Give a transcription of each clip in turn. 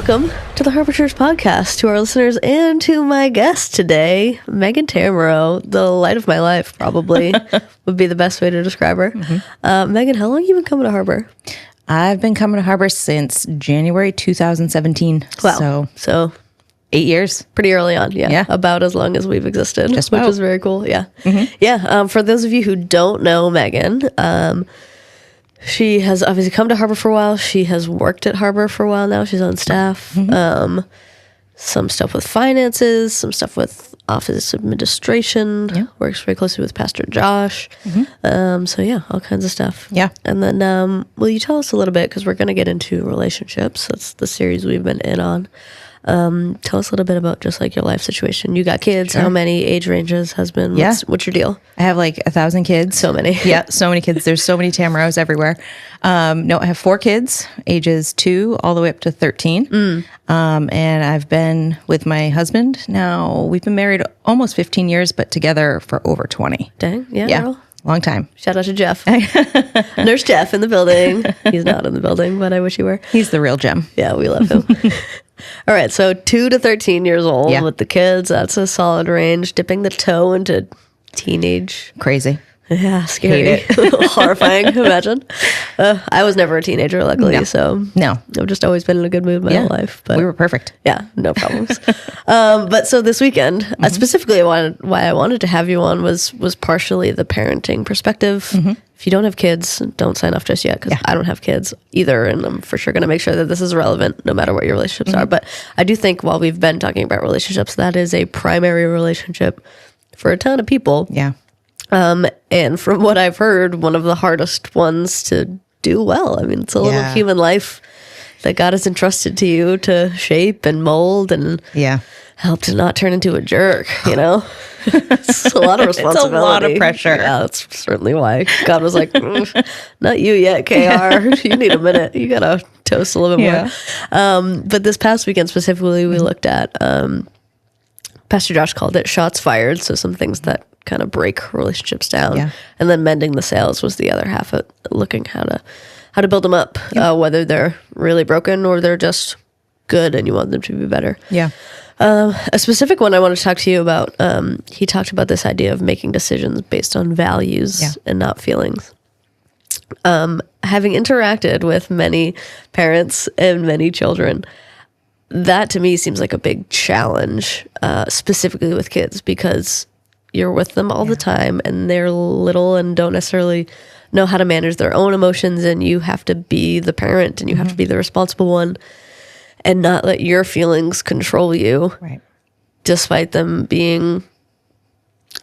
welcome to the Harbor.Church podcast, to our listeners and to my guest today, Megan Tamaro, the light of my life, probably would be the best way to describe her. Megan, how long have you been coming to Harbor? I've been coming to Harbor since January 2017. Wow. So 8 years. Pretty early on, yeah. About as long as we've existed, which is very cool, yeah. Yeah, for those of you who don't know Megan, she has obviously come to Harbor for a while. She has worked at Harbor for a while now. She's on staff. Some stuff with finances, some stuff with office administration. Yeah. Works very closely with Pastor Josh. So yeah, all kinds of stuff. Yeah. And then will you tell us a little bit, because we're going to get into relationships. That's the series we've been in on. Tell us a little bit about just like your life situation. You got kids. Sure. How many age ranges, husband? What's your deal? I have like 1,000 kids. So many. Yeah, so many kids. There's so many Tamaros everywhere. No, I have 4 kids, ages 2 all the way up to 13. And I've been with my husband now. We've been married almost 15 years, but together for over 20. Dang. Yeah. Yeah. Long time. Shout out to Jeff. Nurse Jeff in the building. He's not in the building, but I wish he were. He's the real gem. Yeah, we love him. All right, so 2 to 13 years old with the kids. That's a solid range. Dipping the toe into teenage. Crazy. Yeah, scary. Horrifying, imagine. I was never a teenager, luckily, so I've just always been in a good mood my whole life. But we were perfect. Yeah, no problems. But so this weekend, specifically why I wanted to have you on was partially the parenting perspective. If you don't have kids, don't sign off just yet, because I don't have kids either, and I'm for sure going to make sure that this is relevant no matter what your relationships are. But I do think while we've been talking about relationships, that is a primary relationship for a ton of people. Yeah. And from what I've heard, one of the hardest ones to do well. I mean, it's a little human life that God has entrusted to you to shape and mold and help to not turn into a jerk, you know? It's a lot of responsibility. It's a lot of pressure. Yeah, that's certainly why God was like, not you yet, KR. You need a minute. You got to toast a little bit more. But this past weekend specifically, we looked at, Pastor Josh called it shots fired. So some things that kind of break relationships down. Yeah. And then mending the sails was the other half of looking how to build them up, whether they're really broken or they're just good and you want them to be better. Yeah. A specific one I want to talk to you about, he talked about this idea of making decisions based on values and not feelings. Having interacted with many parents and many children, that to me seems like a big challenge, specifically with kids, because you're with them all the time and they're little and don't necessarily know how to manage their own emotions, and you have to be the parent and you have to be the responsible one and not let your feelings control you, despite them being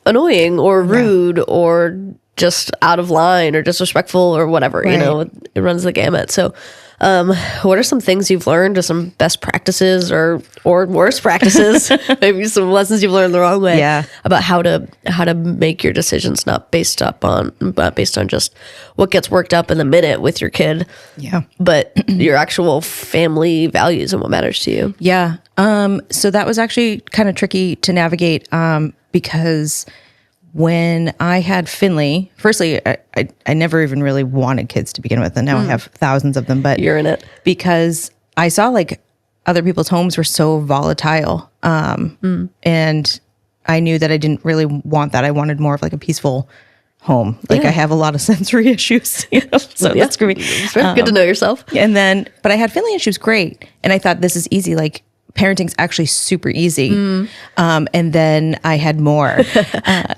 annoying or rude or just out of line or disrespectful or whatever, you know, it runs the gamut. So what are some things you've learned, or some best practices or worse practices, maybe some lessons you've learned the wrong way about how to make your decisions not based on just what gets worked up in the minute with your kid, but your actual family values and what matters to you? Yeah. So that was actually kind of tricky to navigate, because when I had Finley, firstly, I never even really wanted kids to begin with, and now I have thousands of them. But you're in it because I saw like other people's homes were so volatile, and I knew that I didn't really want that. I wanted more of like a peaceful home. Like I have a lot of sensory issues, you know, so that's good. It's very good to know yourself. But I had Finley, and she was great, and I thought, this is easy. Like, parenting's actually super easy. And then I had more.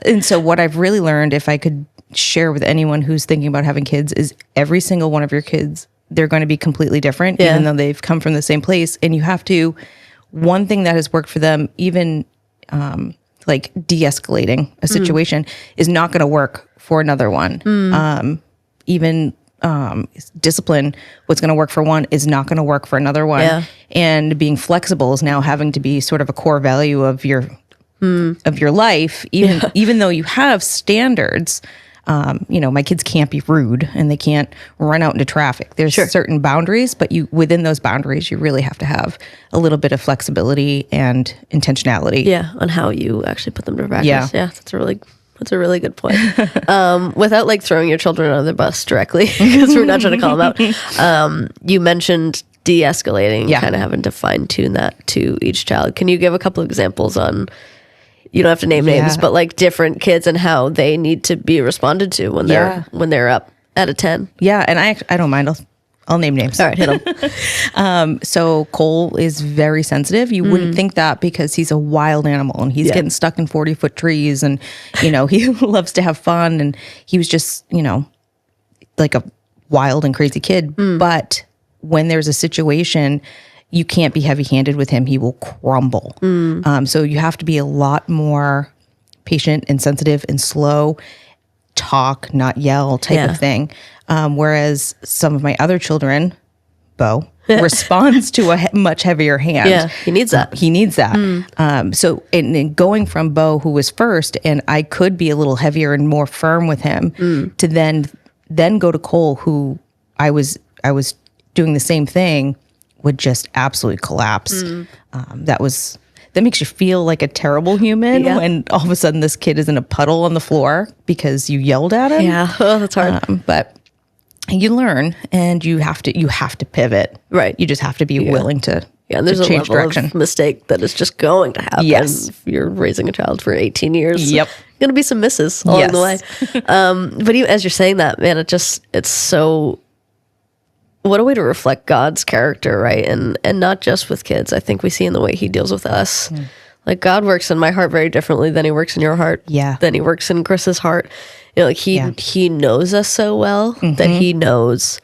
And so what I've really learned, if I could share with anyone who's thinking about having kids, is every single one of your kids, they're going to be completely different, even though they've come from the same place. And you have to, one thing that has worked for them, even like de-escalating a situation, is not going to work for another one. Even discipline, what's going to work for one is not going to work for another one. And being flexible is now having to be sort of a core value of your life, even though you have standards. You know, my kids can't be rude and they can't run out into traffic. There's certain boundaries, but within those boundaries, you really have to have a little bit of flexibility and intentionality. Yeah, on how you actually put them to practice. Yeah, that's a really good point. Without like throwing your children under the bus directly, because we're not trying to call them out. You mentioned de-escalating, kind of having to fine-tune that to each child. Can you give a couple of examples on, you don't have to name names, but like different kids and how they need to be responded to when they're up at a 10? Yeah, and I don't mind. I'll name names. All right, hit them. So Cole is very sensitive. You wouldn't think that because he's a wild animal and he's getting stuck in 40-foot trees, and he loves to have fun, and he was just like a wild and crazy kid. But when there's a situation, you can't be heavy-handed with him. He will crumble. So you have to be a lot more patient and sensitive and slow, talk, not yell type of thing. Whereas some of my other children, Bo, responds to a much heavier hand. Yeah, he needs that. So in going from Bo, who was first, and I could be a little heavier and more firm with him, to then go to Cole, who I was doing the same thing, would just absolutely collapse. That makes you feel like a terrible human when all of a sudden this kid is in a puddle on the floor because you yelled at him. Yeah, that's hard. But you learn, and you have to pivot. Right. You just have to be willing to and there's to a change level direction. of mistake that is just going to happen. Yes. If you're raising a child for 18 years. Yep. Going to be some misses along the way. But even as you're saying that, man, it's so, what a way to reflect God's character, right? And not just with kids. I think we see in the way he deals with us. Like, God works in my heart very differently than he works in your heart. Yeah. Than he works in Chris's heart. Like he knows us so well that he knows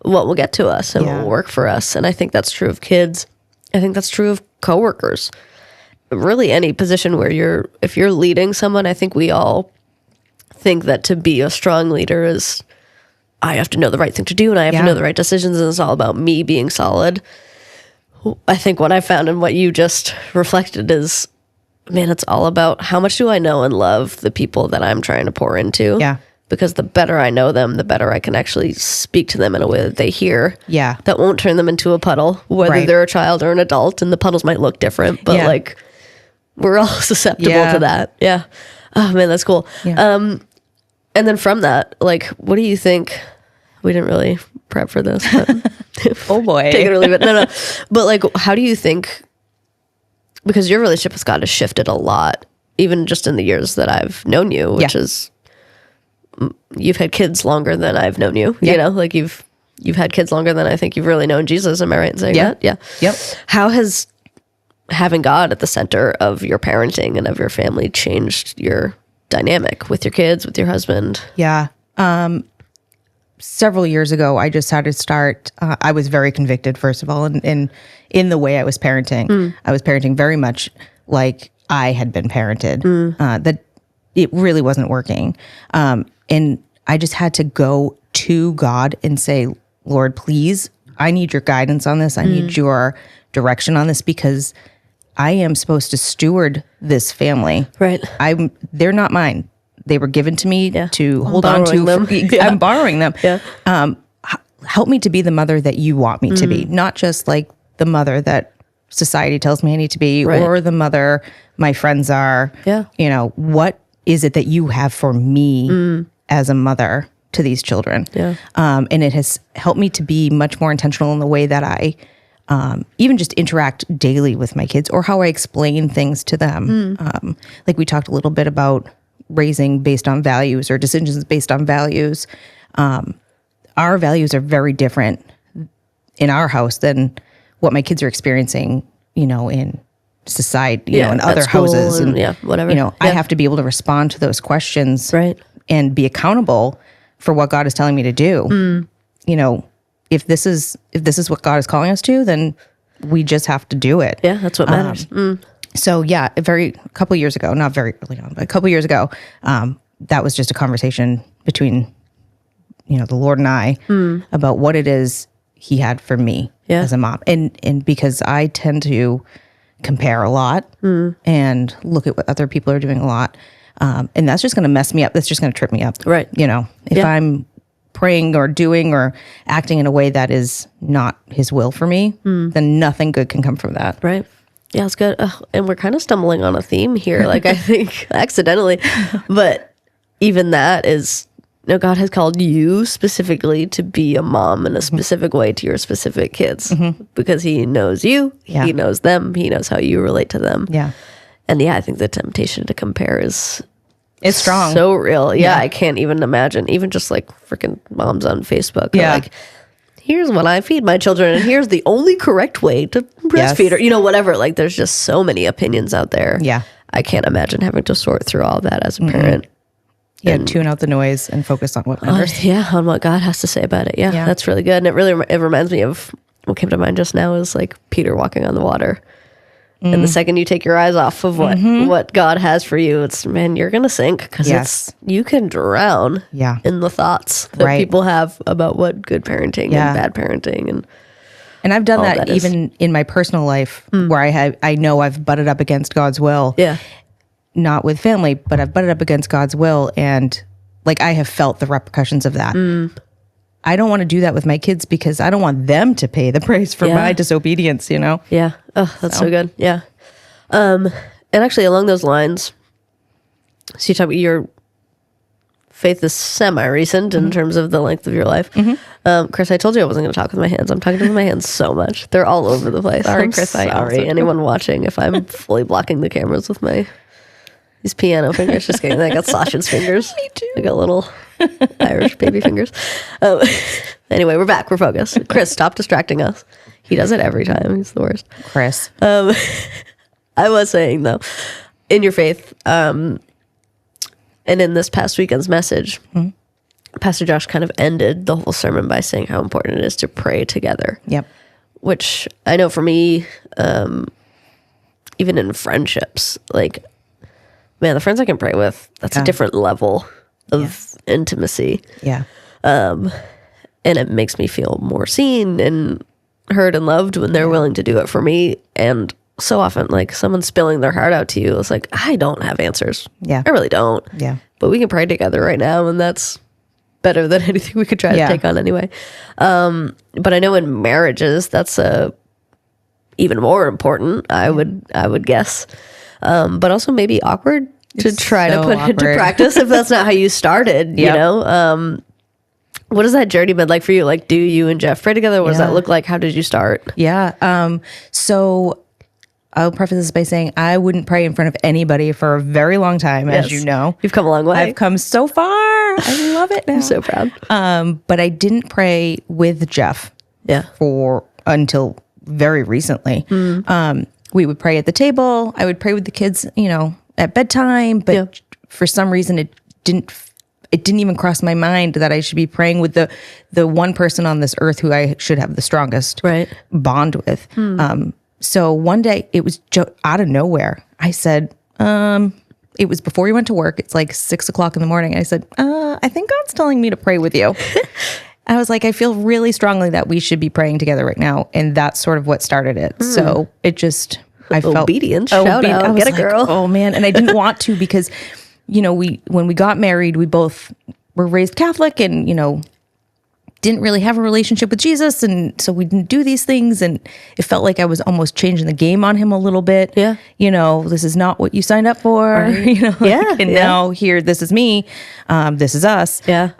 what will get to us and what will work for us. And I think that's true of kids. I think that's true of coworkers. Really any position where if you're leading someone, I think we all think that to be a strong leader is, I have to know the right thing to do, and I have to know the right decisions, and it's all about me being solid. I think what I found and what you just reflected is, man, it's all about how much do I know and love the people that I'm trying to pour into. Yeah. Because the better I know them, the better I can actually speak to them in a way that they hear. Yeah. That won't turn them into a puddle, whether they're a child or an adult, and the puddles might look different, but like, we're all susceptible to that. Yeah. Oh man, that's cool. Yeah. And then from that, like, what do you think? We didn't really prep for this, but Oh boy. take it or leave it. No. But like, how do you think, because your relationship with God has shifted a lot, even just in the years that I've known you, which is, you've had kids longer than I've known you, you know, like you've had kids longer than I think you've really known Jesus. Am I right in saying that? Yeah. Yep. How has having God at the center of your parenting and of your family changed your dynamic with your kids, with your husband? Yeah. Several years ago, I just had to start. I was very convicted, first of all, in the way I was parenting. I was parenting very much like I had been parented. That it really wasn't working, and I just had to go to God and say, "Lord, please, I need your guidance on this. I need your direction on this, because I am supposed to steward this family. Right? They're not mine. They were given to me to hold on to. Them. I'm borrowing them. Yeah. Help me to be the mother that you want me to be, not just like the mother that society tells me I need to be, or the mother my friends are. Yeah. You know, what is it that you have for me as a mother to these children? Yeah. And it has helped me to be much more intentional in the way that I even just interact daily with my kids, or how I explain things to them. Like we talked a little bit about raising based on values, or decisions based on values. Our values are very different in our house than what my kids are experiencing, you know, in society, you know, in other houses, and whatever. You know, I have to be able to respond to those questions, and be accountable for what God is telling me to do. You know, if this is what God is calling us to, then we just have to do it. Yeah, that's what matters. So yeah, a couple years ago, not very early on, but a couple years ago, that was just a conversation between, you know, the Lord and I about what it is He had for me as a mom, and because I tend to compare a lot and look at what other people are doing a lot, and that's just going to mess me up. That's just going to trip me up, right? You know, if I'm praying or doing or acting in a way that is not His will for me, then nothing good can come from that, right? Yeah, it's good. And we're kind of stumbling on a theme here, like I think accidentally, but even that is God has called you specifically to be a mom in a specific way to your specific kids because he knows you, he knows them, he knows how you relate to them. Yeah. And I think the temptation to compare is strong. So real. Yeah. I can't even imagine. Even just like freaking moms on Facebook. Yeah. Like, here's what I feed my children, and here's the only correct way to breastfeed or, whatever. Like, there's just so many opinions out there. Yeah. I can't imagine having to sort through all that as a parent. Yeah, tune out the noise and focus on what matters. On what God has to say about it. Yeah, that's really good. And it reminds me of what came to mind just now is like Peter walking on the water. And the second you take your eyes off of what God has for you, it's, man, you're going to sink because you can drown in the thoughts that people have about what good parenting and bad parenting. And I've done that even in my personal life where I know I've butted up against God's will. Yeah. Not with family, but I've butted up against God's will. And like, I have felt the repercussions of that. I don't want to do that with my kids because I don't want them to pay the price for my disobedience, Yeah. Oh, that's so good. Yeah. And actually along those lines, so you talk about your faith is semi-recent in terms of the length of your life. Chris, I told you I wasn't going to talk with my hands. I'm talking with my hands so much. They're all over the place. Sorry, I'm Chris. sorry. Anyone watching, if I'm fully blocking the cameras with these piano fingers, just kidding. I got sausage fingers. Me too. I got little Irish baby fingers. Anyway, we're back. We're focused. Chris, stop distracting us. He does it every time. He's the worst. Chris. I was saying, though, in your faith, and in this past weekend's message, Pastor Josh kind of ended the whole sermon by saying how important it is to pray together. Yep. Which I know for me, even in friendships, like, man, the friends I can pray with, that's a different level of intimacy. Yeah. And it makes me feel more seen and heard and loved when they're willing to do it for me. And so often, like, someone spilling their heart out to you, it's like, I don't have answers. Yeah. I really don't. Yeah. But we can pray together right now, and that's better than anything we could try to take on anyway. But I know in marriages, that's even more important, I would guess. But also maybe awkward to try to put into practice if that's not how you started, you know? What has that journey been like for you? Like, do you and Jeff pray together? What does that look like? How did you start? Yeah. So I'll preface this by saying I wouldn't pray in front of anybody for a very long time, as you know. You've come a long way. I've come so far. I love it now. I'm so proud. But I didn't pray with Jeff until very recently. We would pray at the table. I would pray with the kids, at bedtime. But for some reason, it didn't even cross my mind that I should be praying with the one person on this earth who I should have the strongest bond with. So one day it was out of nowhere. I said, it was before we went to work. It's like 6:00 in the morning. I said, I think God's telling me to pray with you. I was like, I feel really strongly that we should be praying together right now. And that's sort of what started it. So it just, I felt obedience. Shout out. Get a girl. Oh man. And I didn't want to because, when we got married, we both were raised Catholic and, didn't really have a relationship with Jesus. And so we didn't do these things. And it felt like I was almost changing the game on him a little bit. Yeah. This is not what you signed up for, And now here, this is me. This is us. Yeah.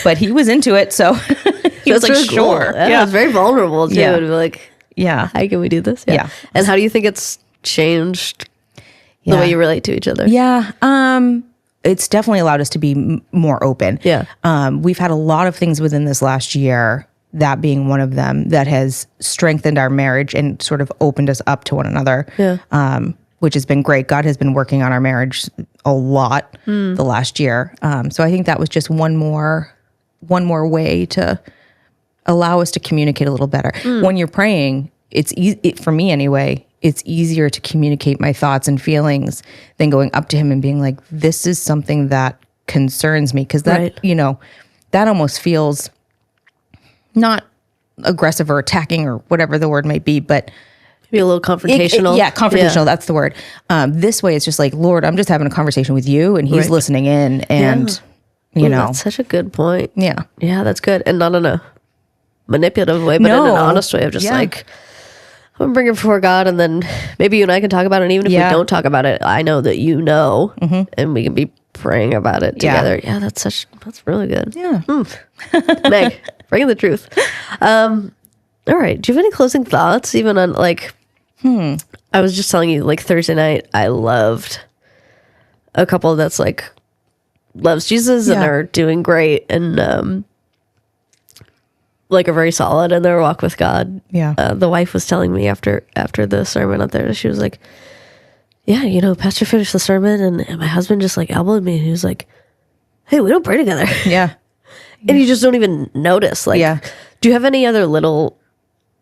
But he was into it. So he was like, really sure. Cool. Yeah. It was very vulnerable too. Yeah. To be like, how can we do this? Yeah. And how do you think it's changed the way you relate to each other? Yeah. It's definitely allowed us to be more open. Yeah. We've had a lot of things within this last year, that being one of them, that has strengthened our marriage and sort of opened us up to one another. Yeah. Which has been great. God has been working on our marriage a lot the last year. So I think that was just one more way to allow us to communicate a little better. When you're praying, it's easy, for me anyway, it's easier to communicate my thoughts and feelings than going up to him and being like, this is something that concerns me. Because that, that almost feels not aggressive or attacking or whatever the word might be, but be a little confrontational. Confrontational. Yeah. That's the word. This way, it's just like, Lord, I'm just having a conversation with you, and he's listening in, and that's such a good point. Yeah, yeah, that's good, and not in a manipulative way, but in an honest way of just like, I'm gonna bring it before God, and then maybe you and I can talk about it. And even if we don't talk about it, I know that and we can be praying about it together. Yeah, that's really good. Yeah. Meg, bringing the truth. All right. Do you have any closing thoughts? Even on like, I was just telling you, like Thursday night, I loved a couple that's like loves Jesus and are doing great and like are very solid in their walk with God. Yeah. The wife was telling me after the sermon out there, she was like, yeah, Pastor finished the sermon and my husband just like elbowed me and he was like, hey, we don't pray together. Yeah. And you just don't even notice. Like, do you have any other little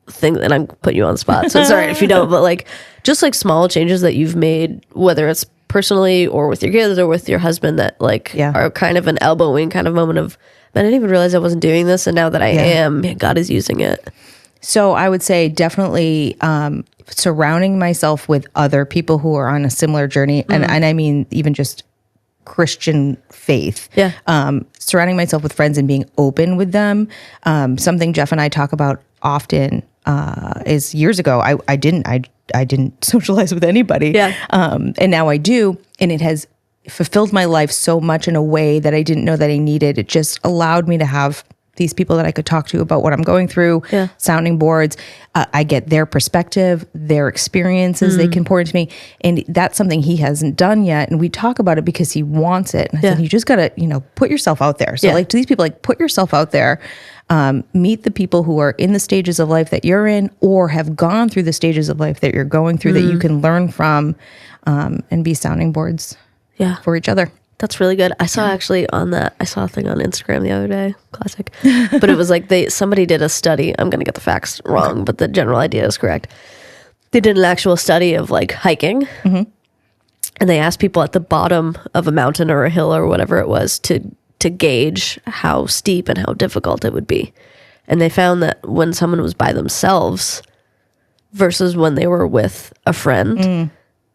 thing, and I'm putting you on the spot, so sorry if you don't, but like just like small changes that you've made, whether it's personally or with your kids or with your husband, that like are kind of an elbowing kind of moment of, I didn't even realize I wasn't doing this, and now that I am, God is using it. So I would say definitely surrounding myself with other people who are on a similar journey, and I mean even just Christian faith. Yeah. Surrounding myself with friends and being open with them. Something Jeff and I talk about often is years ago I didn't socialize with anybody. Yeah. And now I do, and it has fulfilled my life so much in a way that I didn't know that I needed. It just allowed me to have these people that I could talk to about what I'm going through, sounding boards. I get their perspective, their experiences, they can pour into me. And that's something he hasn't done yet. And we talk about it because he wants it. And I said, you just got to, put yourself out there. So like to these people, like put yourself out there, meet the people who are in the stages of life that you're in or have gone through the stages of life that you're going through that you can learn from and be sounding boards for each other. That's really good. I saw actually I saw a thing on Instagram the other day, classic, but it was like somebody did a study. I'm going to get the facts wrong, but the general idea is correct. They did an actual study of like hiking and they asked people at the bottom of a mountain or a hill or whatever it was to gauge how steep and how difficult it would be. And they found that when someone was by themselves versus when they were with a friend,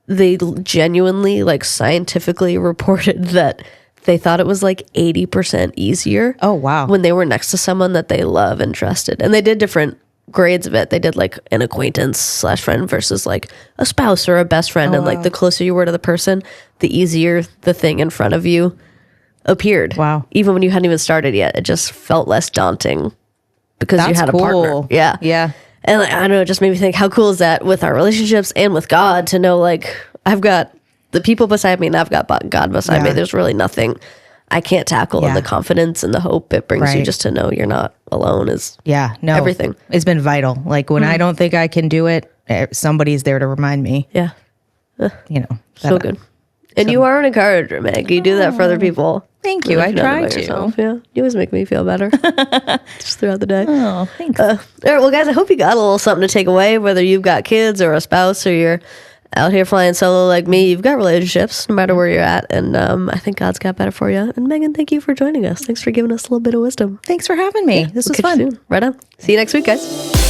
they genuinely, like scientifically reported that they thought it was like 80% easier. Oh, wow. When they were next to someone that they love and trusted. And they did different grades of it. They did like an acquaintance / friend versus like a spouse or a best friend. And like the closer you were to the person, the easier the thing in front of you appeared. Wow. Even when you hadn't even started yet, it just felt less daunting because you had a partner. Yeah. Yeah. And like, I don't know, it just made me think, how cool is that with our relationships and with God to know, like, I've got the people beside me and I've got God beside me. There's really nothing I can't tackle. And the confidence and the hope it brings you just to know you're not alone is everything. It's been vital. Like when I don't think I can do it, somebody's there to remind me. Yeah. So good. And you are an encourager, Meg. You do that for other people. Thank you. I try to. Yeah. You always make me feel better just throughout the day. Oh, thanks. All right. Well, guys, I hope you got a little something to take away, whether you've got kids or a spouse or you're out here flying solo like me. You've got relationships no matter where you're at. And I think God's got better for you. And Megan, thank you for joining us. Thanks for giving us a little bit of wisdom. Thanks for having me. This was fun. Right on. See you next week, guys.